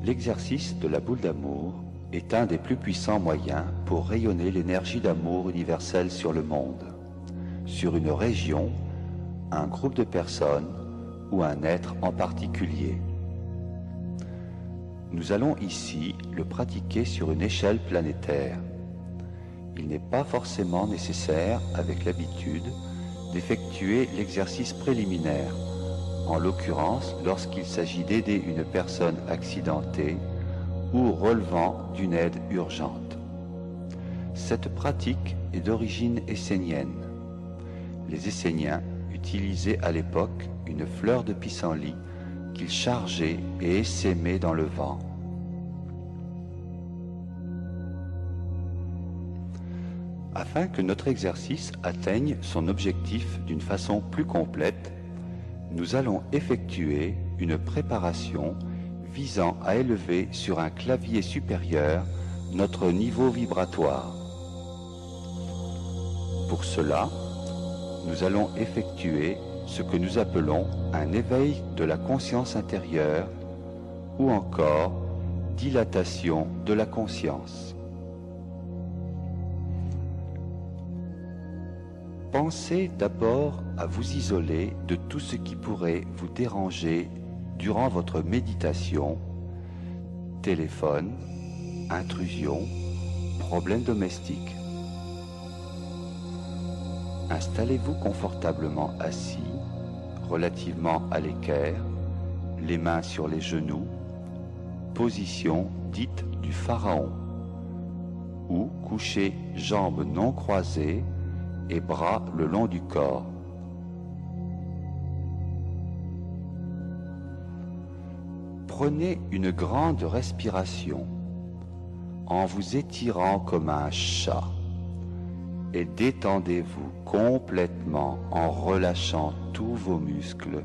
L'exercice de la boule d'amour est un des plus puissants moyens pour rayonner l'énergie d'amour universelle sur le monde, sur une région, un groupe de personnes ou un être en particulier. Nous allons ici le pratiquer sur une échelle planétaire. Il n'est pas forcément nécessaire, avec l'habitude, d'effectuer l'exercice préliminaire, en l'occurrence lorsqu'il s'agit d'aider une personne accidentée ou relevant d'une aide urgente. Cette pratique est d'origine essénienne. Les Esséniens utilisaient à l'époque une fleur de pissenlit qu'ils chargeaient et essaimaient dans le vent. Afin que notre exercice atteigne son objectif d'une façon plus complète, nous allons effectuer une préparation visant à élever sur un clavier supérieur notre niveau vibratoire. Pour cela, nous allons effectuer ce que nous appelons un éveil de la conscience intérieure ou encore dilatation de la conscience. Pensez d'abord à vous isoler de tout ce qui pourrait vous déranger durant votre méditation, téléphone, intrusion, problèmes domestiques. Installez-vous confortablement assis, relativement à l'équerre, les mains sur les genoux, position dite du pharaon, ou couché jambes non croisées et bras le long du corps. Prenez une grande respiration en vous étirant comme un chat et détendez-vous complètement en relâchant tous vos muscles,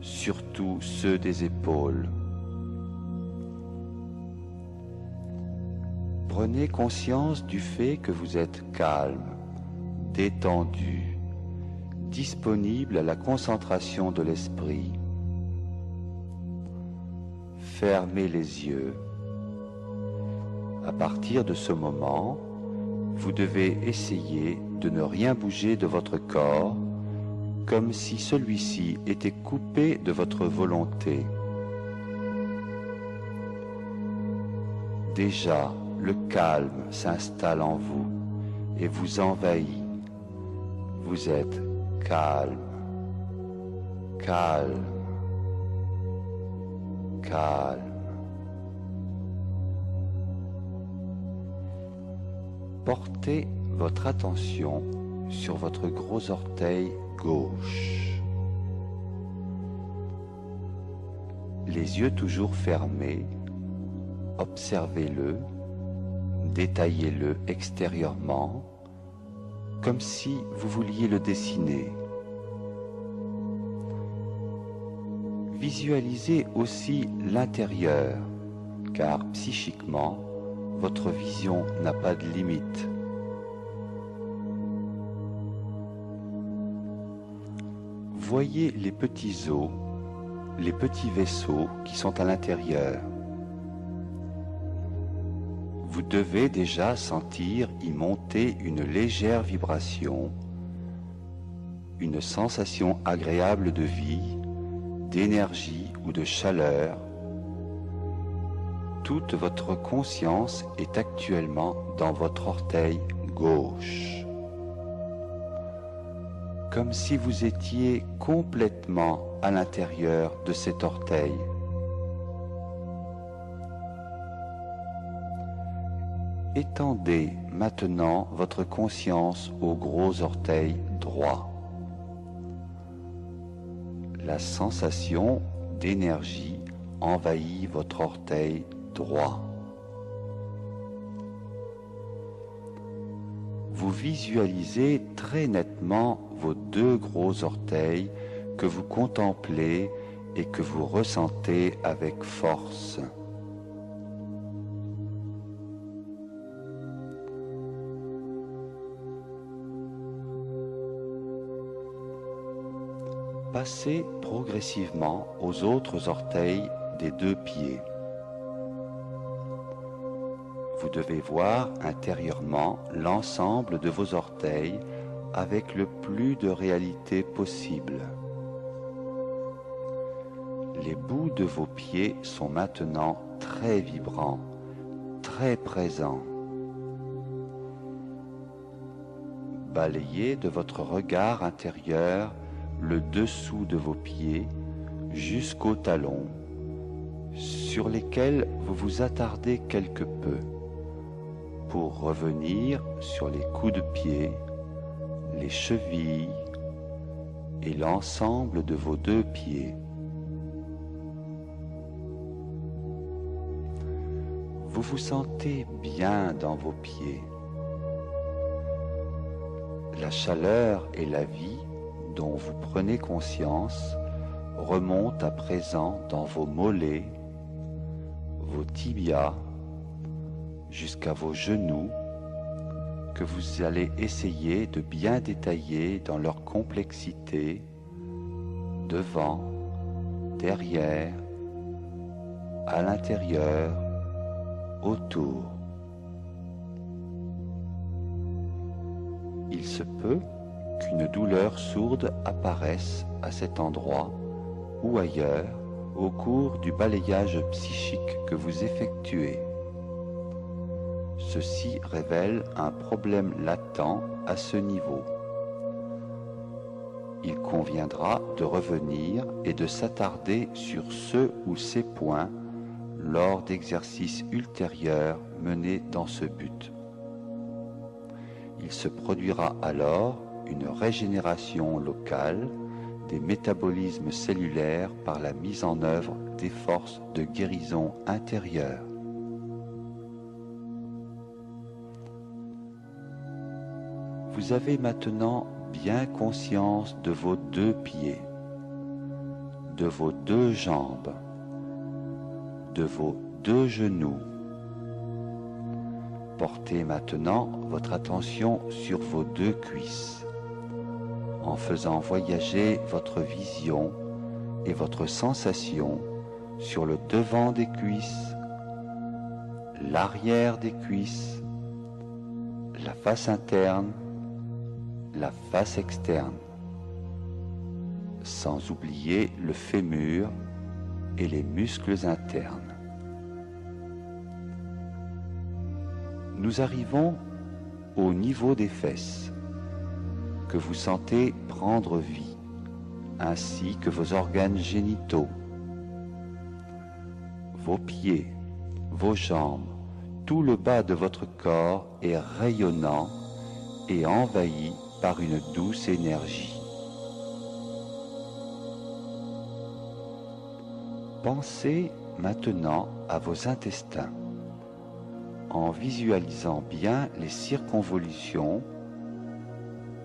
surtout ceux des épaules. Prenez conscience du fait que vous êtes calme, détendu, disponible à la concentration de l'esprit. Fermez les yeux. À partir de ce moment, vous devez essayer de ne rien bouger de votre corps, comme si celui-ci était coupé de votre volonté. Déjà, le calme s'installe en vous et vous envahit. Vous êtes calme, calme, calme. Portez votre attention sur votre gros orteil gauche. Les yeux toujours fermés, observez-le, détaillez-le extérieurement, comme si vous vouliez le dessiner. Visualisez aussi l'intérieur, car psychiquement, votre vision n'a pas de limite. Voyez les petits os, les petits vaisseaux qui sont à l'intérieur. Vous devez déjà sentir y monter une légère vibration, une sensation agréable de vie, d'énergie ou de chaleur. Toute votre conscience est actuellement dans votre orteil gauche. Comme si vous étiez complètement à l'intérieur de cet orteil. Étendez maintenant votre conscience au gros orteil droit. La sensation d'énergie envahit votre orteil droit. Vous visualisez très nettement vos deux gros orteils que vous contemplez et que vous ressentez avec force. Passez progressivement aux autres orteils des deux pieds. Vous devez voir intérieurement l'ensemble de vos orteils avec le plus de réalité possible. Les bouts de vos pieds sont maintenant très vibrants, très présents. Balayez de votre regard intérieur le dessous de vos pieds jusqu'aux talons, sur lesquels vous vous attardez quelque peu, pour revenir sur les coups de pied, les chevilles et l'ensemble de vos deux pieds. Vous vous sentez bien dans vos pieds. La chaleur et la vie dont vous prenez conscience remontent à présent dans vos mollets, vos tibias, jusqu'à vos genoux, que vous allez essayer de bien détailler dans leur complexité, devant, derrière, à l'intérieur, autour. Il se peut qu'une douleur sourde apparaisse à cet endroit ou ailleurs au cours du balayage psychique que vous effectuez. Ceci révèle un problème latent à ce niveau. Il conviendra de revenir et de s'attarder sur ce ou ces points lors d'exercices ultérieurs menés dans ce but. Il se produira alors une régénération locale des métabolismes cellulaires par la mise en œuvre des forces de guérison intérieure. Vous avez maintenant bien conscience de vos deux pieds, de vos deux jambes, de vos deux genoux. Portez maintenant votre attention sur vos deux cuisses, en faisant voyager votre vision et votre sensation sur le devant des cuisses, l'arrière des cuisses, la face interne, la face externe, sans oublier le fémur et les muscles internes. Nous arrivons au niveau des fesses, que vous sentez prendre vie, ainsi que vos organes génitaux, vos pieds, vos jambes, tout le bas de votre corps est rayonnant et envahi par une douce énergie. Pensez maintenant à vos intestins, en visualisant bien les circonvolutions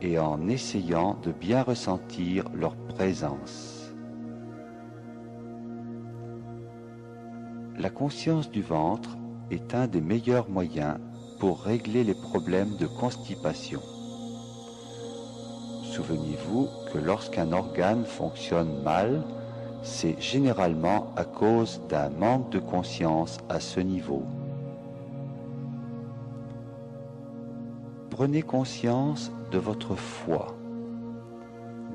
et en essayant de bien ressentir leur présence. La conscience du ventre est un des meilleurs moyens pour régler les problèmes de constipation. Souvenez-vous que lorsqu'un organe fonctionne mal, c'est généralement à cause d'un manque de conscience à ce niveau. Prenez conscience de votre foie,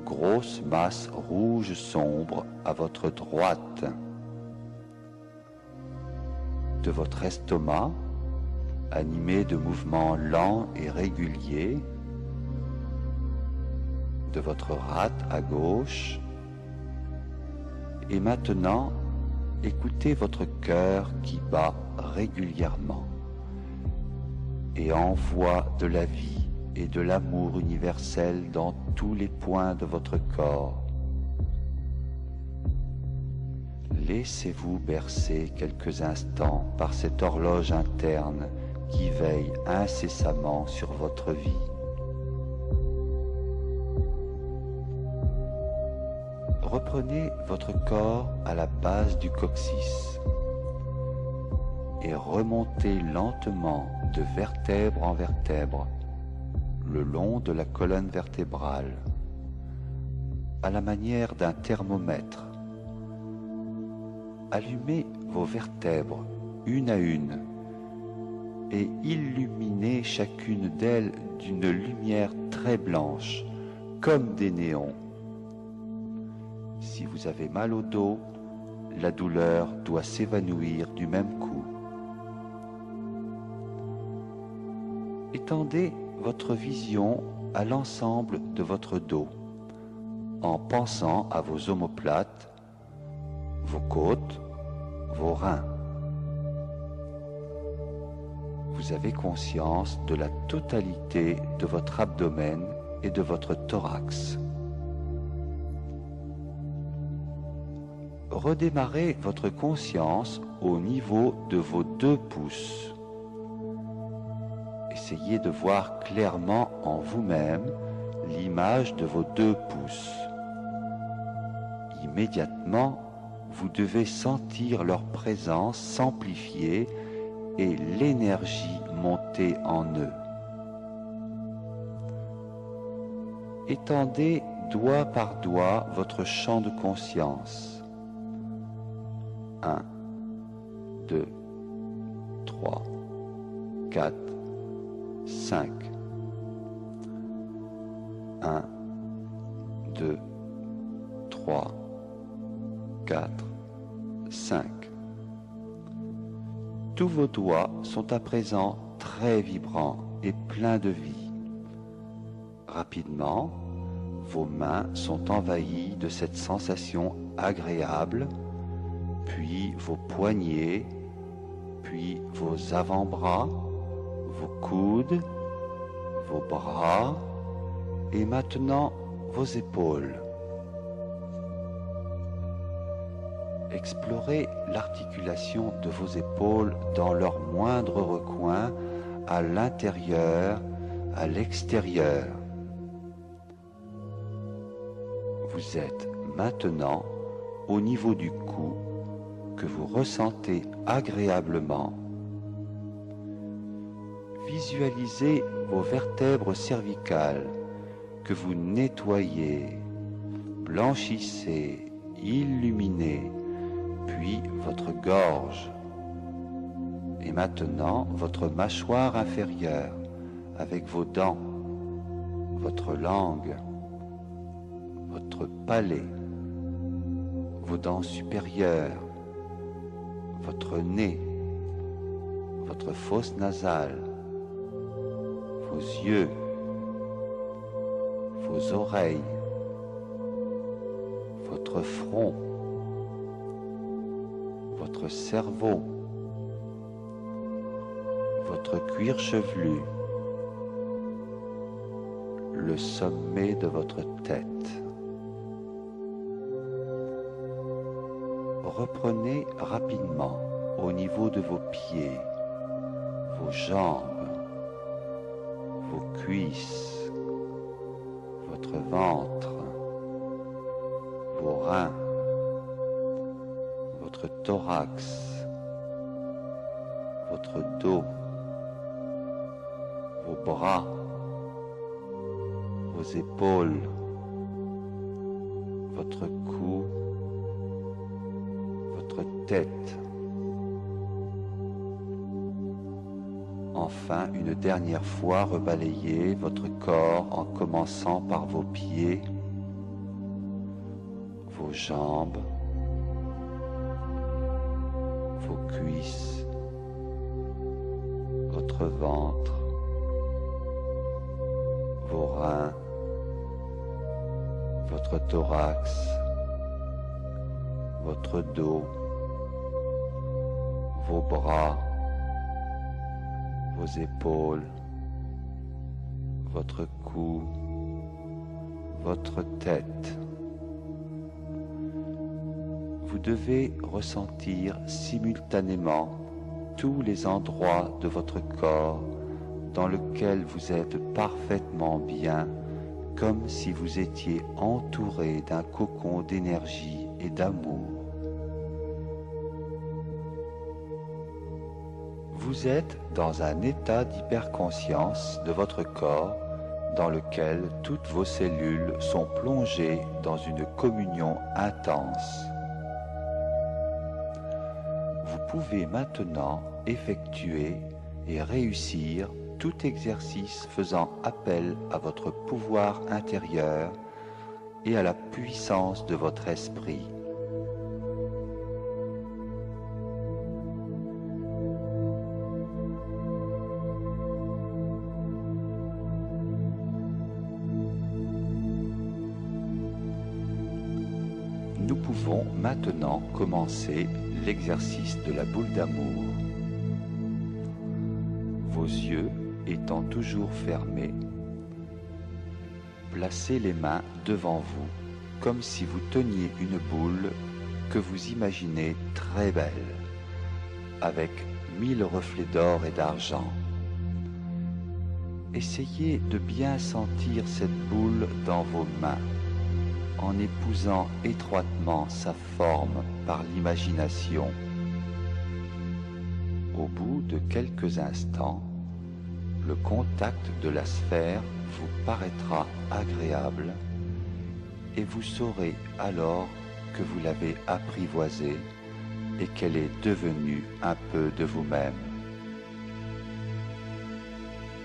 grosse masse rouge sombre à votre droite, de votre estomac, animé de mouvements lents et réguliers, de votre rate à gauche, et maintenant, écoutez votre cœur qui bat régulièrement et envoie de la vie et de l'amour universel dans tous les points de votre corps. Laissez-vous bercer quelques instants par cette horloge interne qui veille incessamment sur votre vie. Reprenez votre corps à la base du coccyx et remontez lentement de vertèbre en vertèbre le long de la colonne vertébrale, à la manière d'un thermomètre. Allumez vos vertèbres une à une et illuminez chacune d'elles d'une lumière très blanche, comme des néons. Si vous avez mal au dos, la douleur doit s'évanouir du même coup. Étendez votre vision à l'ensemble de votre dos, en pensant à vos omoplates, vos côtes, vos reins. Vous avez conscience de la totalité de votre abdomen et de votre thorax. Redémarrez votre conscience au niveau de vos 2 pouces. Essayez de voir clairement en vous-même l'image de vos 2 pouces. Immédiatement, vous devez sentir leur présence s'amplifier et l'énergie monter en eux. Étendez doigt par doigt votre champ de conscience. 1, 2, 3, 4, 5. 1, 2, 3, 4, 5. Tous vos doigts sont à présent très vibrants et pleins de vie. Rapidement, vos mains sont envahies de cette sensation agréable, puis vos poignets, puis vos avant-bras, vos coudes, vos bras et maintenant vos épaules. Explorez l'articulation de vos épaules dans leur moindre recoin, à l'intérieur, à l'extérieur. Vous êtes maintenant au niveau du cou que vous ressentez agréablement. Visualisez vos vertèbres cervicales que vous nettoyez, blanchissez, illuminez, puis votre gorge. Et maintenant, votre mâchoire inférieure avec vos dents, votre langue, votre palais, vos dents supérieures, votre nez, votre fosse nasale, vos yeux, vos oreilles, votre front, votre cerveau, votre cuir chevelu, le sommet de votre tête. Reprenez rapidement au niveau de vos pieds, vos jambes, vos cuisses, votre ventre, vos reins, votre thorax, votre dos, vos bras, vos épaules, votre cou, votre tête. Enfin, une dernière fois, rebalayez votre corps en commençant par vos pieds, vos jambes, vos cuisses, votre ventre, vos reins, votre thorax, votre dos, vos bras, vos épaules, votre cou, votre tête. Vous devez ressentir simultanément tous les endroits de votre corps dans lequel vous êtes parfaitement bien, comme si vous étiez entouré d'un cocon d'énergie et d'amour. Vous êtes dans un état d'hyperconscience de votre corps dans lequel toutes vos cellules sont plongées dans une communion intense. Vous pouvez maintenant effectuer et réussir tout exercice faisant appel à votre pouvoir intérieur et à la puissance de votre esprit. Nous pouvons maintenant commencer l'exercice de la boule d'amour. Vos yeux étant toujours fermés, placez les mains devant vous comme si vous teniez une boule que vous imaginez très belle, avec 1000 reflets d'or et d'argent. Essayez de bien sentir cette boule dans vos mains, en épousant étroitement sa forme par l'imagination. Au bout de quelques instants, le contact de la sphère vous paraîtra agréable et vous saurez alors que vous l'avez apprivoisée et qu'elle est devenue un peu de vous-même.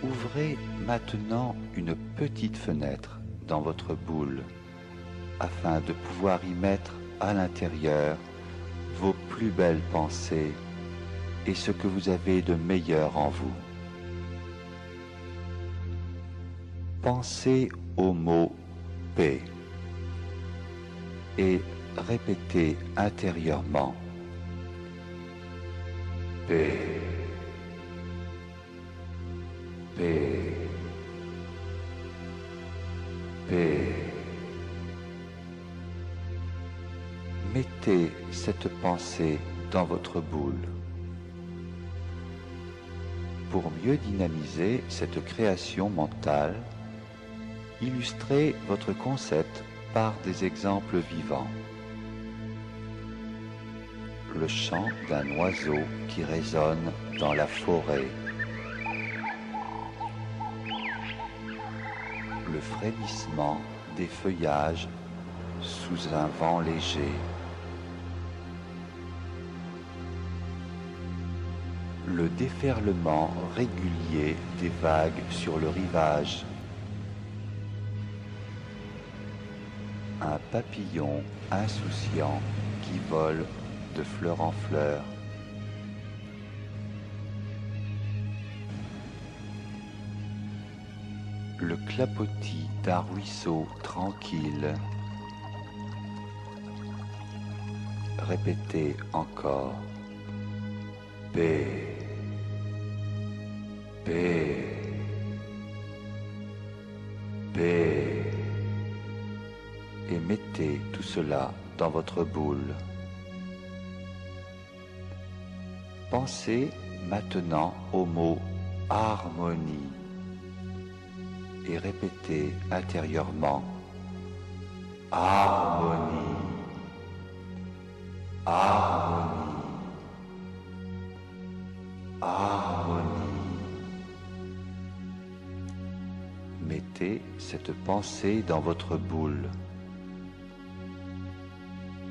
Ouvrez maintenant une petite fenêtre dans votre boule afin de pouvoir y mettre à l'intérieur vos plus belles pensées et ce que vous avez de meilleur en vous. Pensez au mot paix et répétez intérieurement paix, paix, paix. Mettez cette pensée dans votre boule. Pour mieux dynamiser cette création mentale, illustrez votre concept par des exemples vivants. Le chant d'un oiseau qui résonne dans la forêt. Le frémissement des feuillages sous un vent léger. Le déferlement régulier des vagues sur le rivage. Un papillon insouciant qui vole de fleur en fleur. Le clapotis d'un ruisseau tranquille. Répétez encore. Paix, paix, paix. Et mettez tout cela dans votre boule. Pensez maintenant au mot harmonie et répétez intérieurement harmonie, harmonie, harmonie. Mettez cette pensée dans votre boule.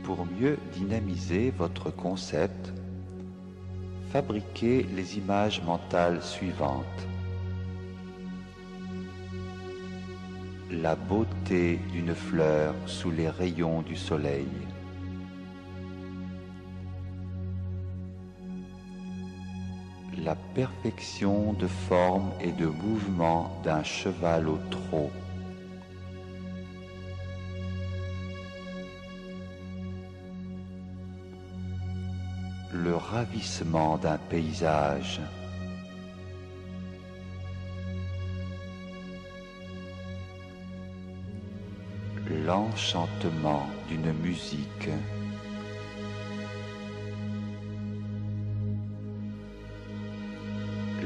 Pour mieux dynamiser votre concept, fabriquez les images mentales suivantes. La beauté d'une fleur sous les rayons du soleil. La perfection de forme et de mouvement d'un cheval au trot. Le ravissement d'un paysage. L'enchantement d'une musique.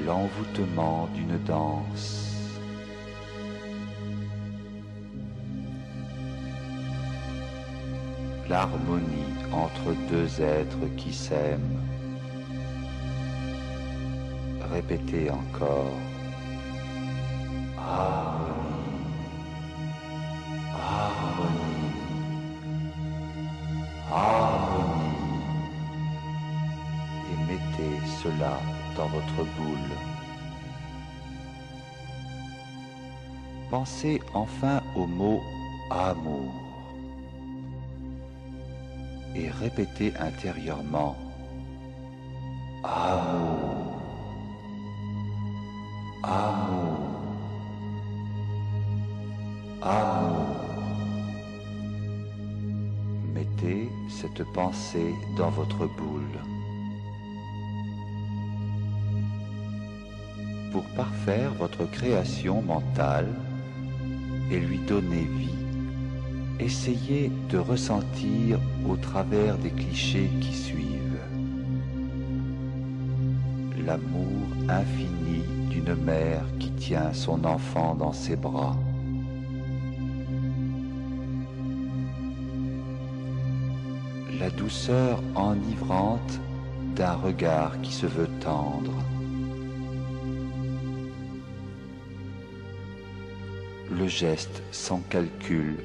L'envoûtement d'une danse. L'harmonie entre deux êtres qui s'aiment. Répétez encore. Harmonie, harmonie, harmonie. Et mettez cela dans votre boule. Pensez enfin au mot amour et répétez intérieurement amour, amour, amour. Mettez cette pensée dans votre boule. Pour parfaire votre création mentale et lui donner vie, essayez de ressentir au travers des clichés qui suivent l'amour infini d'une mère qui tient son enfant dans ses bras. La douceur enivrante d'un regard qui se veut tendre. Le geste sans calcul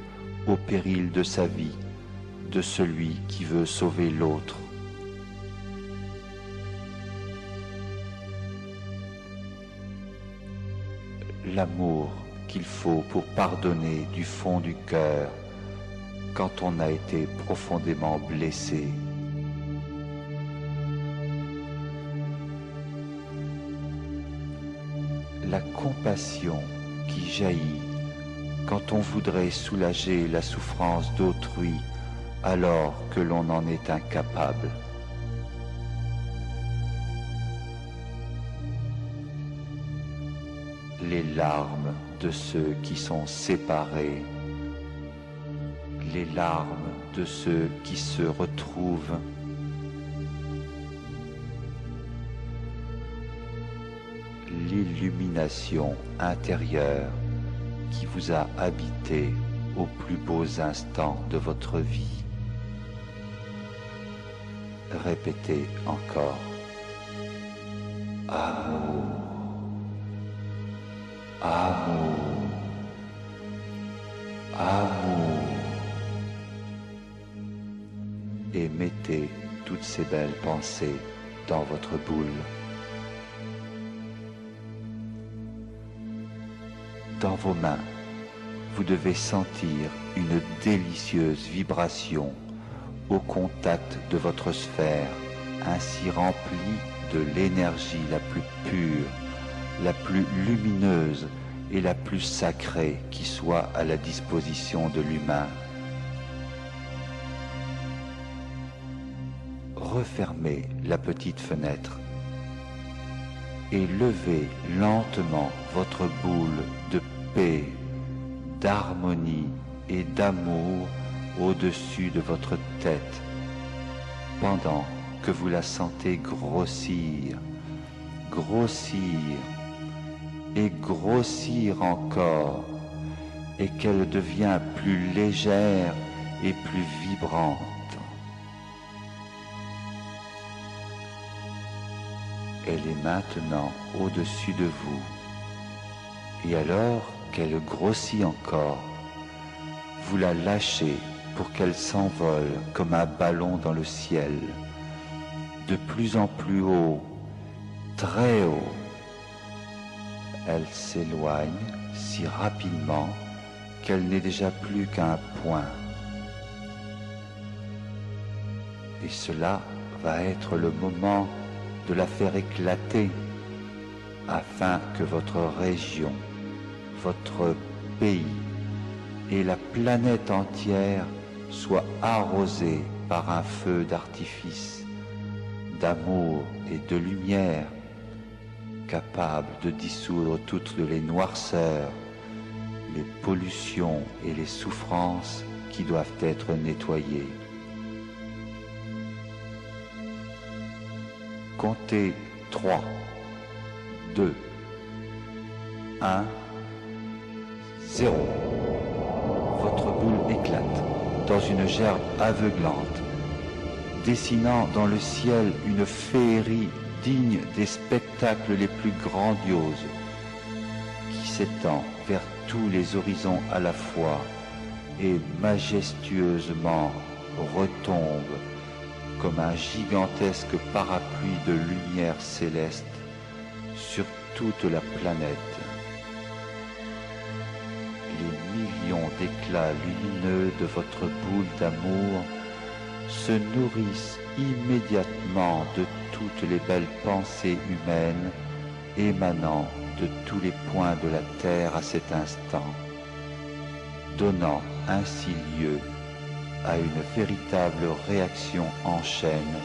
au péril de sa vie, de celui qui veut sauver l'autre. L'amour qu'il faut pour pardonner du fond du cœur quand on a été profondément blessé. La compassion qui jaillit quand on voudrait soulager la souffrance d'autrui alors que l'on en est incapable. Les larmes de ceux qui sont séparés, les larmes de ceux qui se retrouvent, l'illumination intérieure qui vous a habité aux plus beaux instants de votre vie. Répétez encore. Amour, amour, amour. Et mettez toutes ces belles pensées dans votre boule. Dans vos mains, vous devez sentir une délicieuse vibration au contact de votre sphère, ainsi remplie de l'énergie la plus pure, la plus lumineuse et la plus sacrée qui soit à la disposition de l'humain. Refermez la petite fenêtre et levez lentement votre boule de paix, d'harmonie et d'amour au-dessus de votre tête, pendant que vous la sentez grossir, grossir et grossir encore, et qu'elle devient plus légère et plus vibrante. Elle est maintenant au-dessus de vous. Et alors qu'elle grossit encore, vous la lâchez pour qu'elle s'envole comme un ballon dans le ciel, de plus en plus haut, très haut. Elle s'éloigne si rapidement qu'elle n'est déjà plus qu'un point. Et cela va être le moment de la faire éclater afin que votre région, votre pays et la planète entière soient arrosés par un feu d'artifice, d'amour et de lumière, capable de dissoudre toutes les noirceurs, les pollutions et les souffrances qui doivent être nettoyées. Comptez 3, 2, 1, 0. Votre boule éclate dans une gerbe aveuglante, dessinant dans le ciel une féerie digne des spectacles les plus grandioses, qui s'étend vers tous les horizons à la fois et majestueusement retombe comme un gigantesque parapluie de lumière céleste sur toute la planète. Les millions d'éclats lumineux de votre boule d'amour se nourrissent immédiatement de toutes les belles pensées humaines émanant de tous les points de la Terre à cet instant, donnant ainsi lieu à une véritable réaction en chaîne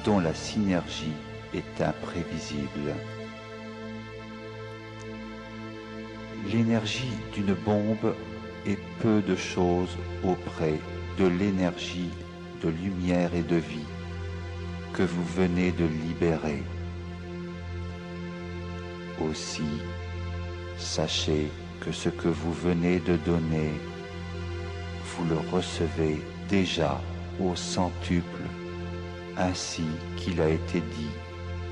dont la synergie est imprévisible. L'énergie d'une bombe est peu de choses auprès de l'énergie de lumière et de vie que vous venez de libérer. Aussi, sachez que ce que vous venez de donner, vous le recevez déjà au centuple, ainsi qu'il a été dit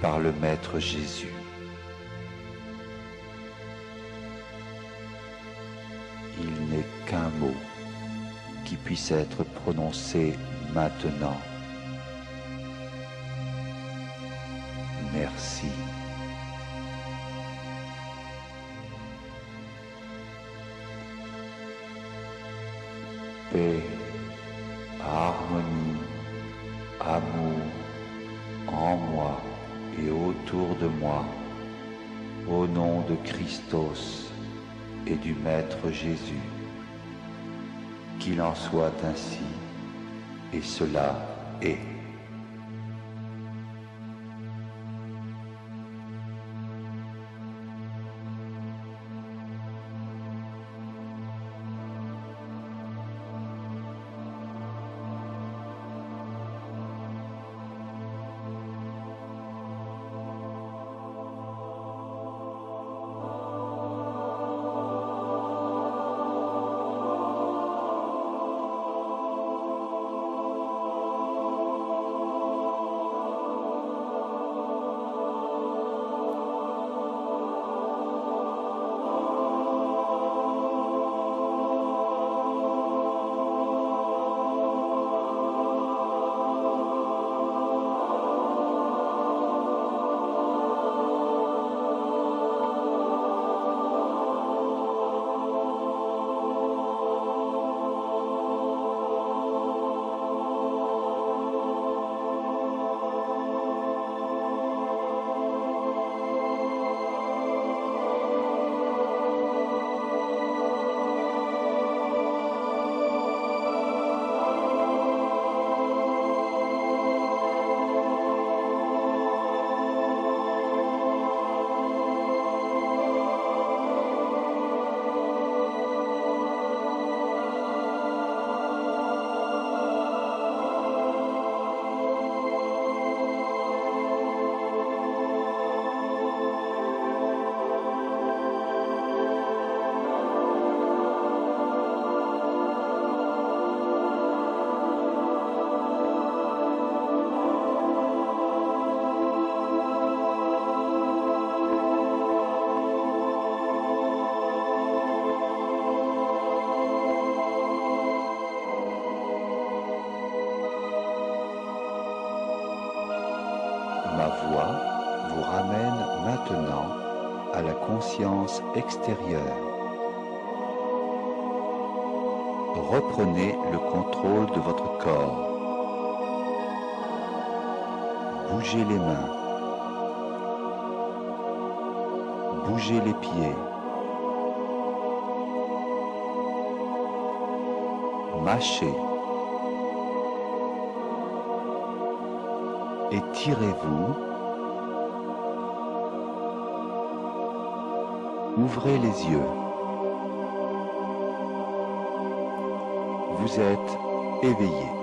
par le Maître Jésus. Il n'est qu'un mot qui puisse être prononcé maintenant. Merci. Paix, harmonie, amour en moi et autour de moi, au nom de Christos et du Maître Jésus. Qu'il en soit ainsi, et cela est. Ma voix vous ramène maintenant à la conscience extérieure. Reprenez le contrôle de votre corps. Bougez les mains. Bougez les pieds. Mâchez. Étirez-vous. Ouvrez les yeux. Vous êtes éveillé.